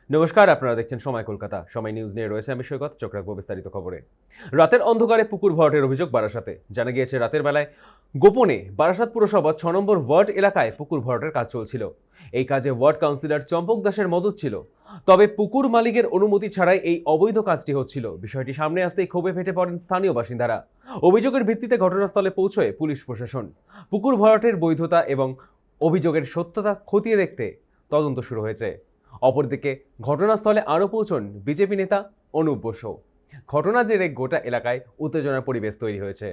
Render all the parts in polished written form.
নমস্কার, আপনারা দেখছেন সময় কলকাতা। সময় নিউজ নিয়ে রয়েছে আমি সৈকত। চোখ রাখবো বিস্তারিত খবরে। রাতের অন্ধকারে পুকুর ভরাটের অভিযোগ বারাসাতে। জানা গিয়েছে রাতের বেলায় গোপনে বারাসাত পুরসভা 6 নম্বর ওয়ার্ড এলাকায় পুকুর ভরাটের কাজ চলছিল। এই কাজে ওয়ার্ড কাউন্সিলর চম্পক দাসের মদত ছিল। তবে পুকুর মালিকের অনুমতি ছাড়াই এই অবৈধ কাজটি হচ্ছিল। বিষয়টি সামনে আসতেই ক্ষোভে ফেটে পড়েন স্থানীয় বাসিন্দারা। অভিযোগের ভিত্তিতে ঘটনাস্থলে পৌঁছয় পুলিশ প্রশাসন। পুকুর ভরাটের বৈধতা এবং অভিযোগের সত্যতা খতিয়ে দেখতে তদন্ত শুরু হয়েছে। অপরদিকে ঘটনাস্থলে আরও পৌঁছন বিজেপি নেতা অনুপ বসু। ঘটনা জেরে গোটা এলাকায় উত্তেজনার পরিবেশ তৈরি হয়েছে।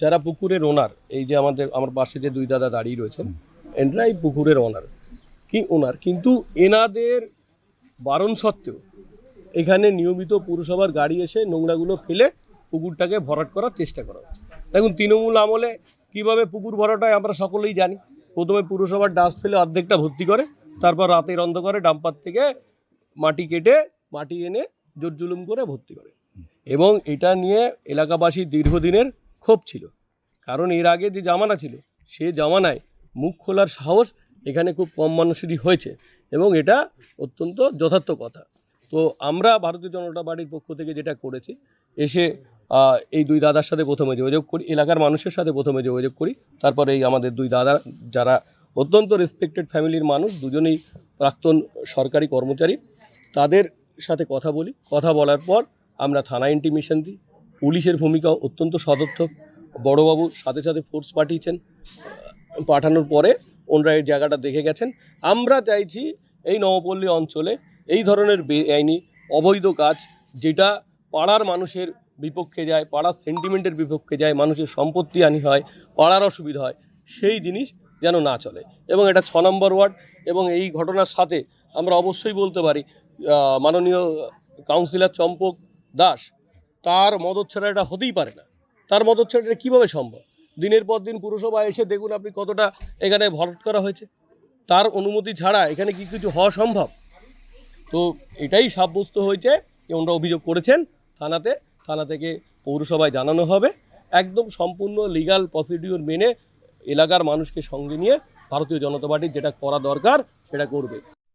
যারা পুকুরের ওনার, এই যে আমার পাশে যে দুই দাদা দাঁড়িয়ে রয়েছেন, এনরাই পুকুরের ওনার কিন্তু এনাদের বারণ সত্ত্বেও এখানে নিয়মিত পুরসভার গাড়ি এসে নোংরাগুলো ফেলে পুকুরটাকে ভরাট করার চেষ্টা করা হচ্ছে। দেখুন, তৃণমূল আমলে কিভাবে পুকুর ভরাট হয় আমরা সকলেই জানি। প্রথমে পুরসভার ডাস্ট ফেলে অর্ধেকটা ভর্তি করে, তারপর রাতের অন্ধকারে ডাম্পার থেকে মাটি কেটে মাটি এনে জোর জুলুম করে ভর্তি করে। এবং এটা নিয়ে এলাকাবাসীর দীর্ঘদিনের ক্ষোভ ছিল, কারণ এর আগে যে জামানা ছিল সে জামানায় মুখ খোলার সাহস এখানে খুব কম মানুষেরই হয়েছে, এবং এটা অত্যন্ত যথার্থ কথা। তো আমরা ভারতীয় জনতা পার্টির পক্ষ থেকে যেটা করেছি, এসে এই দুই দাদার সাথে প্রথমে যোগাযোগ করি, এলাকার মানুষের সাথে প্রথমে যোগাযোগ করি। তারপরে এই আমাদের দুই দাদা, যারা অত্যন্ত রেসপেক্টেড ফ্যামিলির মানুষ, দুজনেই প্রাক্তন সরকারি কর্মচারী, তাদের সাথে কথা বলি। কথা বলার পর আমরা থানায় ইন্টিমেশন দিই। পুলিশের ভূমিকাও অত্যন্ত সদর্থক। বড়োবাবুর সাথে সাথে ফোর্স পাঠিয়েছেন, পাঠানোর পরে ওনারা এই জায়গাটা দেখে গেছেন। আমরা চাইছি এই নবপল্লী অঞ্চলে এই ধরনের বেআইনি অবৈধ কাজ, যেটা পাড়ার মানুষের বিপক্ষে যায়, পাড়ার সেন্টিমেন্টের বিপক্ষে যায়, মানুষের সম্পত্তি হানি হয়, পাড়ার অসুবিধা হয়, সেই জিনিস যেন না চলে। এবং এটা 6 নম্বর ওয়ার্ড, এবং এই ঘটনার সাথে আমরা অবশ্যই বলতে পারি মাননীয় কাউন্সিলর চম্পক দাস, তার মদত ছাড়া এটা হতেই পারে না। তার মদত ছাড়া এটা কীভাবে সম্ভব? দিনের পর দিন পুরসভা এসে দেখুন আপনি কতটা এখানে ভরাট করা হয়েছে, তার অনুমতি ছাড়া এখানে কি কিছু হওয়া সম্ভব? তো এটাই সাব্যস্ত হয়েছে যে ওনারা অভিযোগ করেছেন থানাতে, থানা থেকে পৌরসভায় জানানো হবে। একদম সম্পূর্ণ লিগ্যাল প্রসিডিওর মেনে এলাকার মানুষকে সঙ্গে নিয়ে ভারতীয় জনতা পার্টির যেটা করা দরকার সেটা করবে।